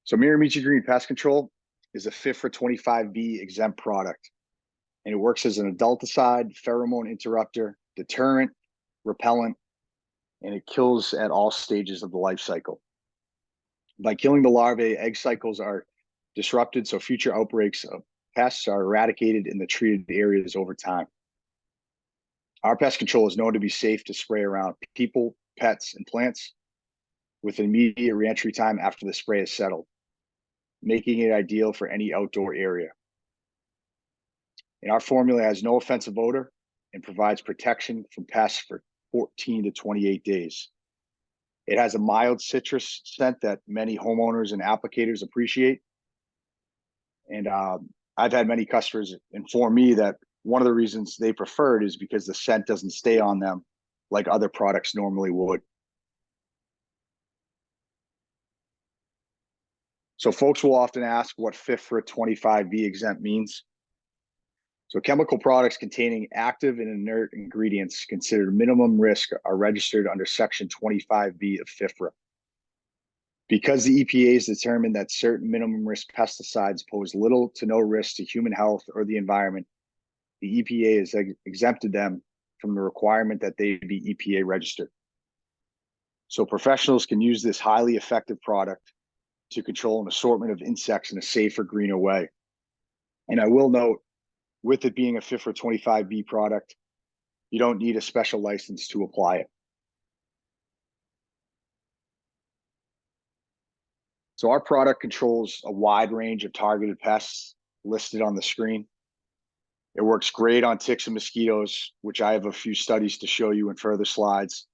So Mirimichi Green Pest Control is a FIFRA 25B exempt product, and it works as an adulticide, pheromone interrupter, deterrent, repellent, and it kills at all stages of the life cycle. By killing the larvae, egg cycles are disrupted, so future outbreaks of pests are eradicated in the treated areas over time. Our pest control is known to be safe to spray around people, pets, and plants with an immediate reentry time after the spray is settled, making it ideal for any outdoor area. And our formula has no offensive odor and provides protection from pests for 14 to 28 days. It has a mild citrus scent that many homeowners and applicators appreciate. And I've had many customers inform me that one of the reasons they prefer it is because the scent doesn't stay on them like other products normally would. So folks will often ask what FIFRA 25B exempt means. So chemical products containing active and inert ingredients considered minimum risk are registered under Section 25B of FIFRA. Because the EPA has determined that certain minimum risk pesticides pose little to no risk to human health or the environment, the EPA has exempted them from the requirement that they be EPA registered. So professionals can use this highly effective product to control an assortment of insects in a safer, greener way. And I will note, with it being a FIFRA 25B product, you don't need a special license to apply it. So our product controls a wide range of targeted pests listed on the screen. It works great on ticks and mosquitoes, which I have a few studies to show you in further slides.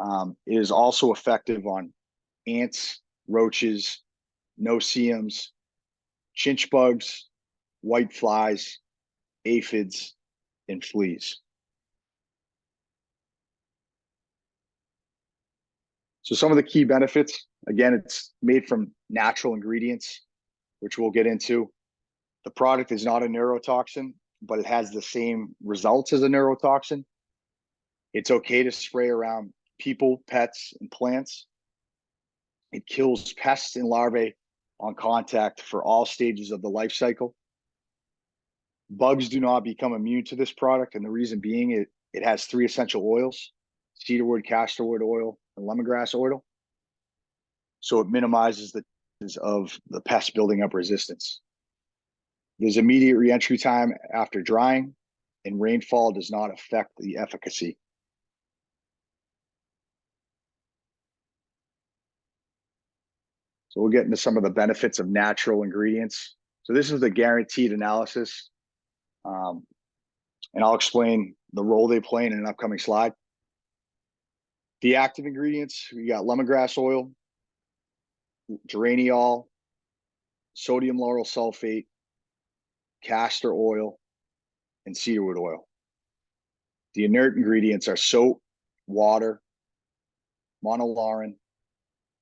It is also effective on ants, roaches, no-see-ums, chinch bugs, white flies, aphids, and fleas. So some of the key benefits, again, it's made from natural ingredients, which we'll get into. The product is not a neurotoxin, but it has the same results as a neurotoxin. It's okay to spray around people, pets, and plants. It kills pests and larvae on contact for all stages of the life cycle. Bugs do not become immune to this product, and the reason being it has 3 essential oils: cedarwood, castorwood oil, and lemongrass oil. So it minimizes the chances of the pest building up resistance. There's immediate reentry time after drying, and rainfall does not affect the efficacy. So we'll get into some of the benefits of natural ingredients. So this is the guaranteed analysis. And I'll explain the role they play in an upcoming slide. The active ingredients, we got lemongrass oil, geraniol, sodium lauryl sulfate, castor oil, and cedarwood oil. The inert ingredients are soap, water, monolaurin,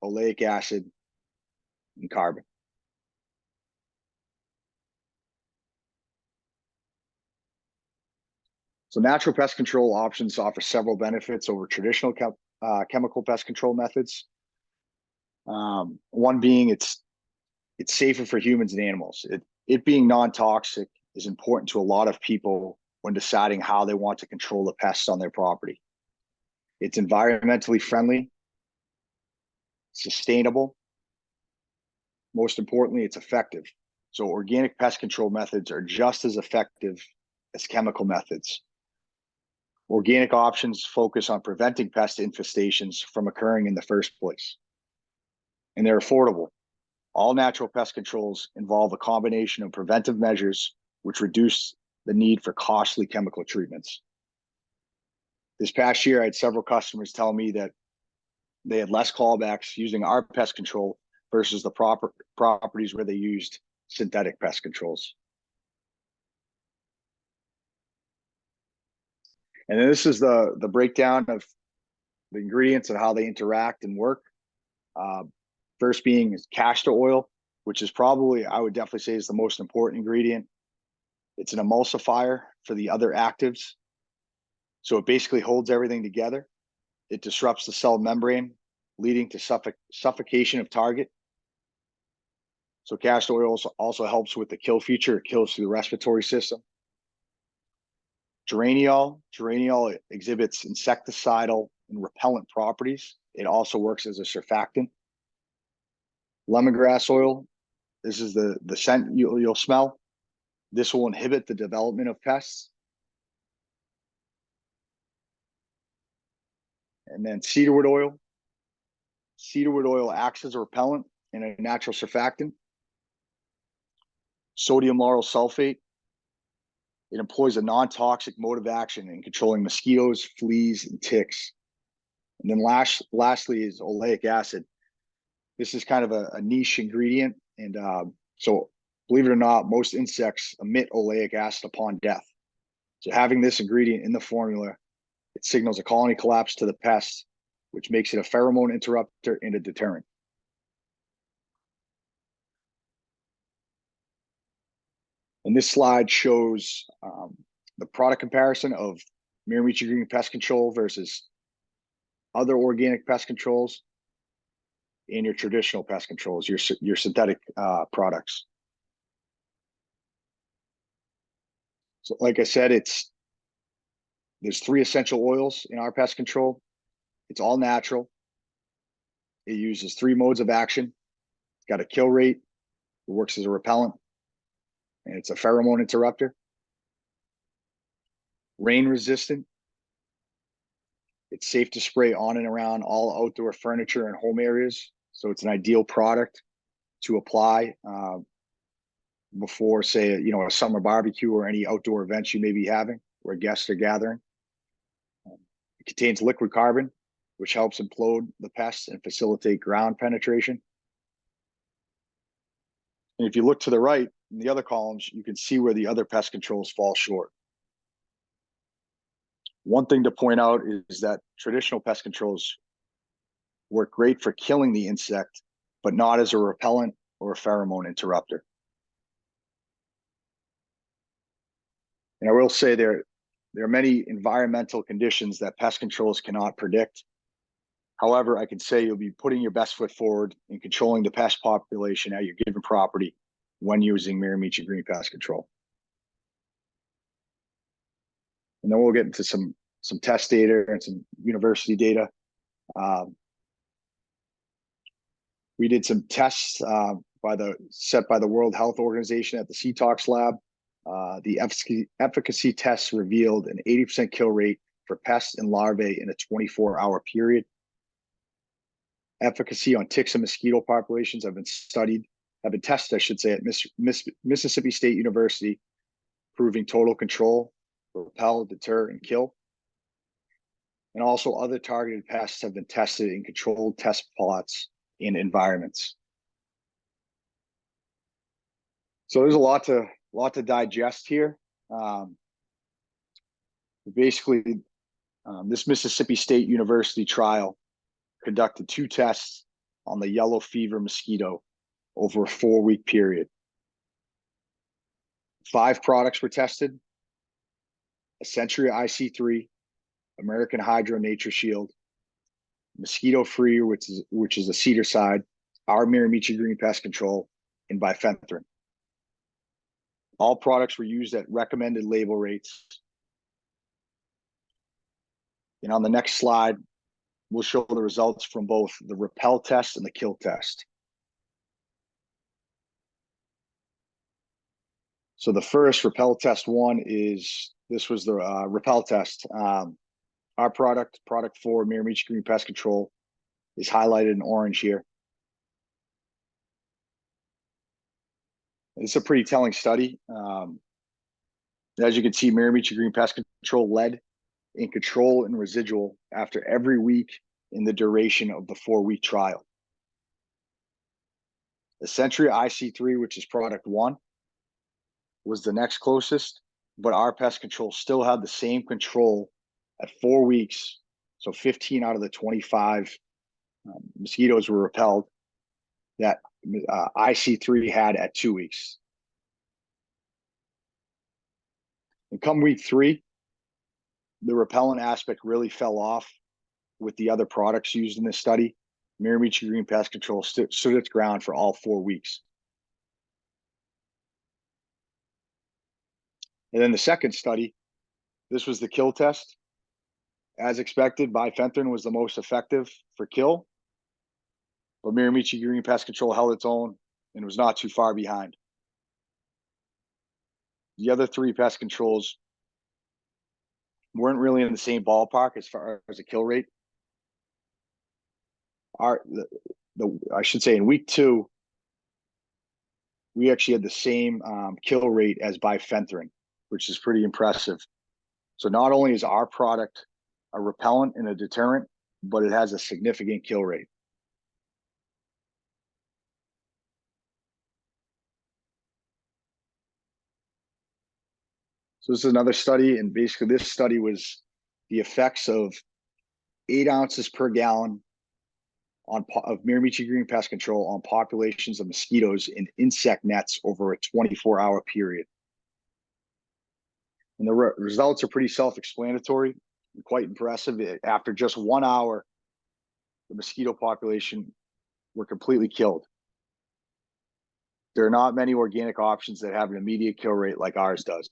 oleic acid, and carbon. So natural pest control options offer several benefits over traditional chemical pest control methods. One being it's safer for humans and animals. It being non-toxic is important to a lot of people when deciding how they want to control the pests on their property. It's environmentally friendly, sustainable. Most importantly, it's effective. So organic pest control methods are just as effective as chemical methods. Organic options focus on preventing pest infestations from occurring in the first place. And they're affordable. All natural pest controls involve a combination of preventive measures which reduce the need for costly chemical treatments. This past year, I had several customers tell me that they had less callbacks using our pest control versus the properties where they used synthetic pest controls. And then this is the breakdown of the ingredients and how they interact and work. First being is castor oil, which is probably, I would definitely say, is the most important ingredient. It's an emulsifier for the other actives. So it basically holds everything together. It disrupts the cell membrane, leading to suffocation of target. So castor oil also helps with the kill feature. It kills through the respiratory system. Geraniol exhibits insecticidal and repellent properties. It also works as a surfactant. Lemongrass oil, this is the scent you'll smell. This will inhibit the development of pests. And then cedarwood oil. Cedarwood oil acts as a repellent and a natural surfactant. Sodium lauryl sulfate. It employs a non-toxic mode of action in controlling mosquitoes, fleas, and ticks. And then lastly is oleic acid. This is kind of a niche ingredient. And so believe it or not, most insects emit oleic acid upon death. So having this ingredient in the formula, it signals a colony collapse to the pest, which makes it a pheromone interrupter and a deterrent. And this slide shows the product comparison of Mirimichi Green pest control versus other organic pest controls and your traditional pest controls, your synthetic products. So like I said, there's 3 essential oils in our pest control. It's all natural. It uses 3 modes of action. It's got a kill rate. It works as a repellent. And it's a pheromone interrupter. Rain resistant. It's safe to spray on and around all outdoor furniture and home areas. So it's an ideal product to apply before, say, a summer barbecue or any outdoor events you may be having where guests are gathering. It contains liquid carbon, which helps implode the pests and facilitate ground penetration. And if you look to the right in the other columns, you can see where the other pest controls fall short. One thing to point out is that traditional pest controls work great for killing the insect, but not as a repellent or a pheromone interrupter. And I will say there are many environmental conditions that pest controls cannot predict. However, I can say you'll be putting your best foot forward in controlling the pest population at your given property when using Mirimichi Green Pest Control. And then we'll get into some test data and some university data. We did some tests set by the World Health Organization at the CTOX lab. The efficacy tests revealed an 80% kill rate for pests and larvae in a 24-hour period. Efficacy on ticks and mosquito populations have been tested, I should say, at Mississippi State University, proving total control, repel, deter, and kill. And also other targeted pests have been tested in controlled test plots in environments. So there's a lot to digest here. Basically, this Mississippi State University trial conducted 2 tests on the yellow fever mosquito over a 4-week period. 5 products were tested: Essentially IC3, American Hydro Nature Shield, Mosquito Free, which is a cedaricide, our Mirimichi Green Pest Control, and bifenthrin. All products were used at recommended label rates. And on the next slide, we'll show the results from both the repel test and the kill test. So the first repel test 1 this was the repel test. Our product 4, Mirimichi Green Pest Control, is highlighted in orange here. It's a pretty telling study. As you can see, Mirimichi Green Pest Control led in control and residual after every week in the duration of the 4-week trial. Essentially IC3, which is product 1, was the next closest, but our pest control still had the same control at 4 weeks. So 15 out of the 25 mosquitoes were repelled that IC3 had at 2 weeks. And come week 3, the repellent aspect really fell off with the other products used in this study. Mirimichi Green Pest Control stood its ground for all 4 weeks. And then the second study, this was the kill test. As expected, bifenthrin was the most effective for kill, but Mirimichi Green Pest Control held its own and was not too far behind. The other three pest controls weren't really in the same ballpark as far as a kill rate. I should say in week 2, we actually had the same kill rate as bifenthrin, which is pretty impressive. So not only is our product a repellent and a deterrent, but it has a significant kill rate. So this is another study, and basically this study was the effects of 8 ounces per gallon of Mirimichi Green Pest Control on populations of mosquitoes in insect nets over a 24-hour period. And the results are pretty self-explanatory and quite impressive. After just 1 hour, the mosquito population were completely killed. There are not many organic options that have an immediate kill rate like ours does.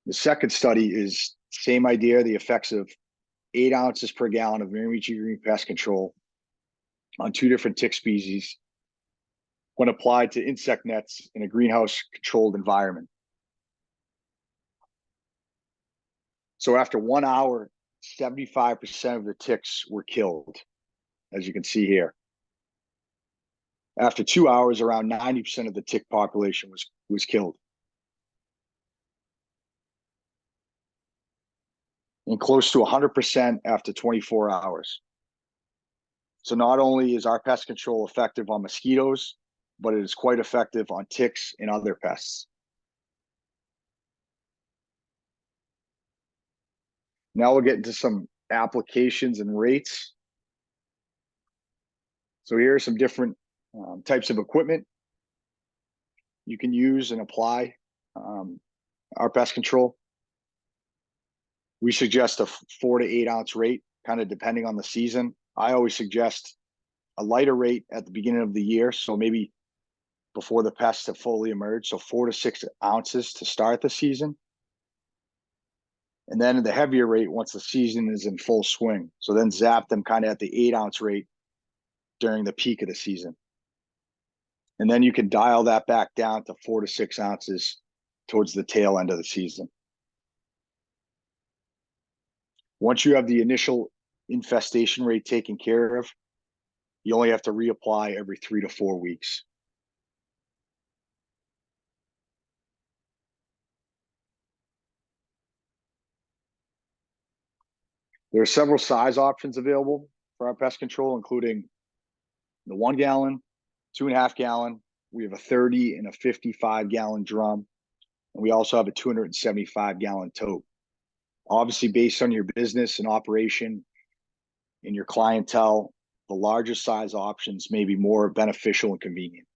The second study is same idea, the effects of 8 ounces per gallon of Mirimichi Green Pest Control on 2 different tick species when applied to insect nets in a greenhouse controlled environment. So after 1 hour, 75% of the ticks were killed, as you can see here. After 2 hours, around 90% of the tick population was killed. And close to 100% after 24 hours. So not only is our pest control effective on mosquitoes, but it is quite effective on ticks and other pests. Now we'll get into some applications and rates. So here are some different types of equipment you can use and apply our pest control. We suggest a 4 to 8 ounce rate, kind of depending on the season. I always suggest a lighter rate at the beginning of the year, so maybe before the pests have fully emerged, so 4 to 6 ounces to start the season. And then the heavier rate once the season is in full swing. So then zap them kind of at the 8 ounce rate during the peak of the season. And then you can dial that back down to 4 to 6 ounces towards the tail end of the season. Once you have the initial infestation rate taken care of, you only have to reapply every 3 to 4 weeks. There are several size options available for our pest control, including the 1 gallon, 2.5 gallon. We have a 30 and a 55 gallon drum. And we also have a 275 gallon tote. Obviously, based on your business and operation and your clientele, the larger size options may be more beneficial and convenient.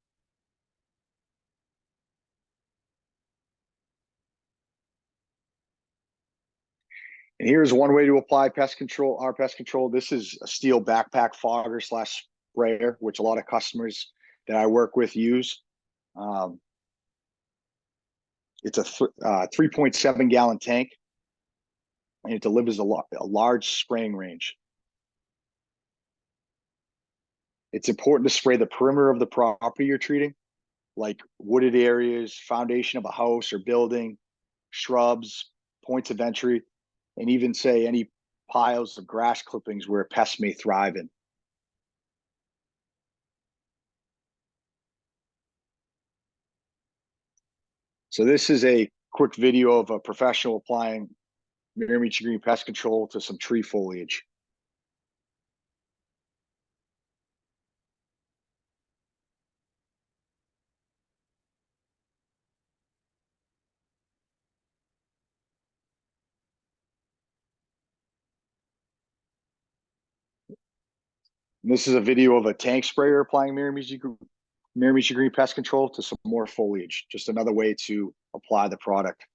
And here's one way to apply pest control, our pest control. This is a steel backpack fogger slash sprayer, which a lot of customers that I work with use. It's a 3.7 gallon tank, and it delivers a large spraying range. It's important to spray the perimeter of the property you're treating, like wooded areas, foundation of a house or building, shrubs, points of entry, and even say any piles of grass clippings where pests may thrive in. So this is a quick video of a professional applying Mirimichi Green Pest Control to some tree foliage. And this is a video of a tank sprayer applying Mirimichi Green Pest Control to some more foliage. Just another way to apply the product.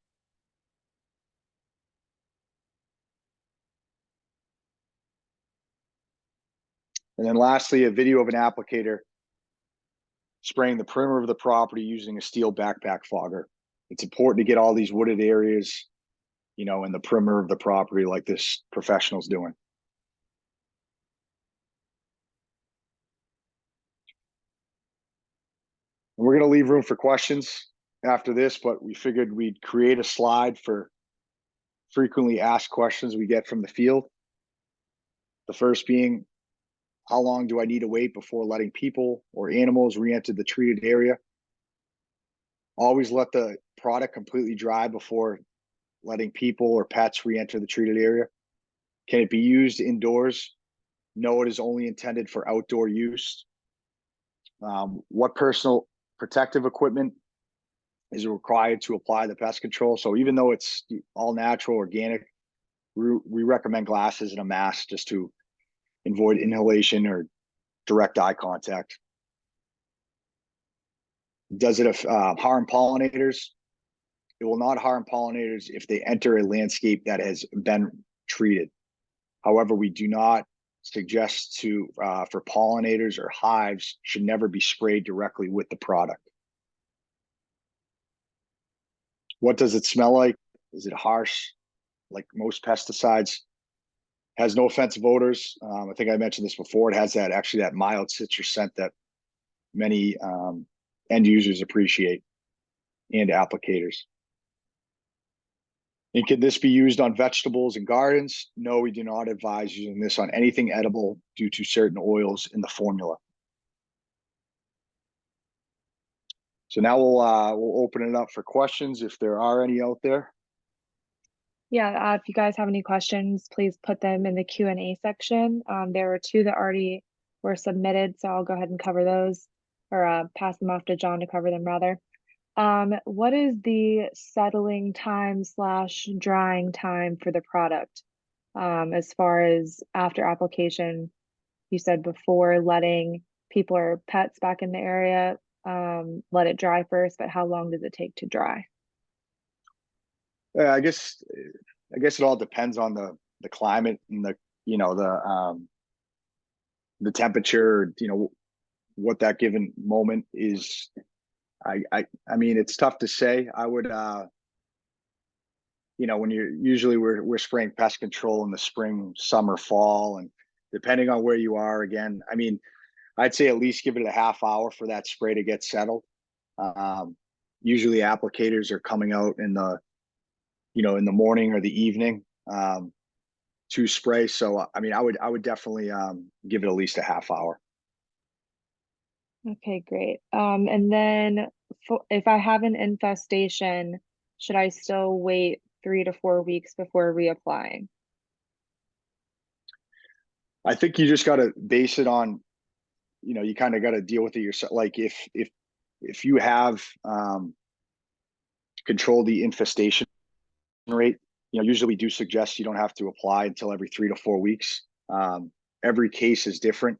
And then lastly, a video of an applicator spraying the perimeter of the property using a steel backpack fogger. It's important to get all these wooded areas, in the perimeter of the property like this professional's doing. And we're going to leave room for questions after this, but we figured we'd create a slide for frequently asked questions we get from the field. The first being, how long do I need to wait before letting people or animals re-enter the treated area? Always let the product completely dry before letting people or pets re-enter the treated area. Can it be used indoors? No, it is only intended for outdoor use. What personal protective equipment is required to apply the pest control? So even though it's all natural, organic, we recommend glasses and a mask just to avoid inhalation or direct eye contact. Does it harm pollinators? It will not harm pollinators if they enter a landscape that has been treated. However, we do not suggest for pollinators or hives should never be sprayed directly with the product. What does it smell like? Is it harsh? Like most pesticides, has no offensive odors. I think I mentioned this before. It has that mild citrus scent that many end users appreciate, and applicators. And can this be used on vegetables and gardens? No, we do not advise using this on anything edible due to certain oils in the formula. So now we'll open it up for questions if there are any out there. Yeah, if you guys have any questions, please put them in the Q&A section. There were 2 that already were submitted, so I'll go ahead and cover those, or pass them off to John to cover them rather. What is the settling time / drying time for the product? As far as after application, you said before letting people or pets back in the area, let it dry first, but how long does it take to dry? I guess it all depends on the climate and the temperature, what that given moment is. I mean, it's tough to say. I would, when we're spraying pest control in the spring, summer, fall, and depending on where you are, again, I mean, I'd say at least give it a half hour for that spray to get settled. Usually applicators are coming out in the morning or the evening to spray. So, I mean, I would definitely give it at least a half hour. Okay, great. And then if I have an infestation, should I still wait 3 to 4 weeks before reapplying? I think you just got to base it on, you kind of got to deal with it yourself. Like if you have controlled the infestation rate, usually we do suggest you don't have to apply until every 3 to 4 weeks. Every case is different,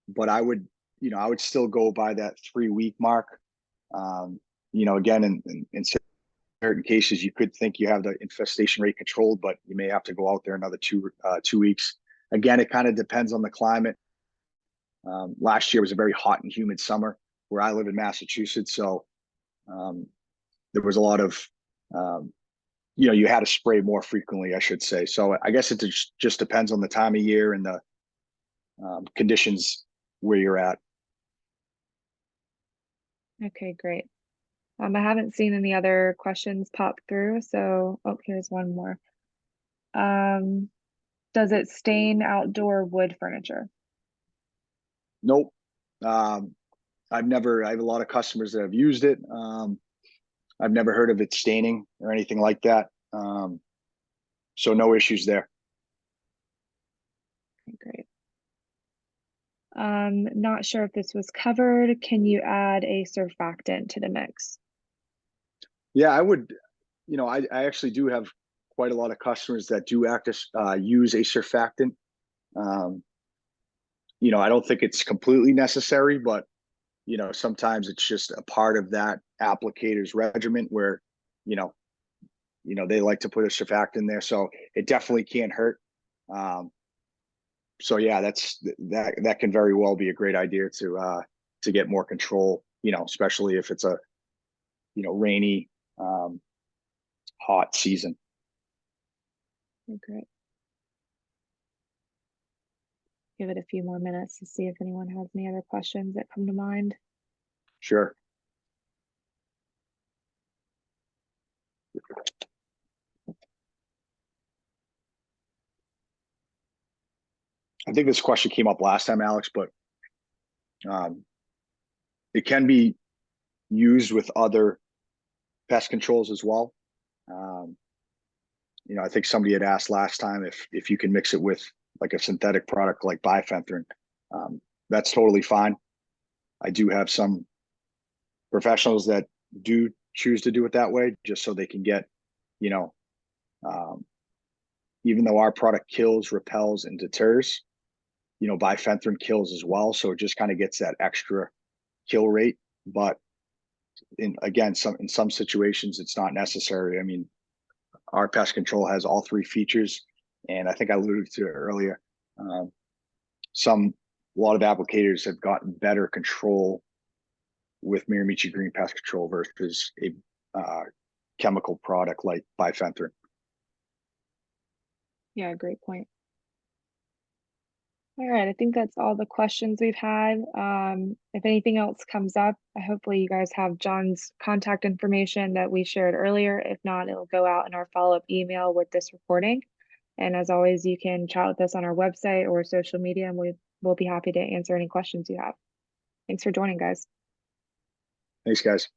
but I would still go by that 3-week mark. Again, in certain cases, you could think you have the infestation rate controlled, but you may have to go out there another 2 weeks. Again, it kind of depends on the climate. Last year was a very hot and humid summer where I live in Massachusetts. So there was a lot of, you had to spray more frequently, I should say. So I guess it just depends on the time of year and the conditions where you're at. Okay, great. I haven't seen any other questions pop through, so here's one more. Does it stain outdoor wood furniture? Nope. I have a lot of customers that have used it. I've never heard of it staining or anything like that. So no issues there. Okay, great. Not sure if this was covered. Can you add a surfactant to the mix? Yeah, I would. I actually do have quite a lot of customers that do use a surfactant. I don't think it's completely necessary, but sometimes it's just a part of that applicator's regimen where they like to put a surfactant in there, so it definitely can't hurt. So yeah, that can very well be a great idea to get more control, especially if it's a, rainy, hot season. Okay. Give it a few more minutes to see if anyone has any other questions that come to mind. Sure. I think this question came up last time, Alex, but it can be used with other pest controls as well. I think somebody had asked last time if you can mix it with like a synthetic product like bifenthrin. That's totally fine. I do have some professionals that do choose to do it that way, just so they can get, you know, um, even though our product kills, repels, and deters, bifenthrin kills as well. So it just kind of gets that extra kill rate. But in some situations, it's not necessary. I mean, our pest control has all three features, and I think I alluded to it earlier. Um, a lot of applicators have gotten better control with Mirimichi Green pest control versus a chemical product like bifenthrin. Yeah, great point. All right, I think that's all the questions we've had. If anything else comes up, hopefully you guys have John's contact information that we shared earlier. If not, it'll go out in our follow-up email with this recording. And as always, you can chat with us on our website or social media, and we'll be happy to answer any questions you have. Thanks for joining, guys. Thanks, guys.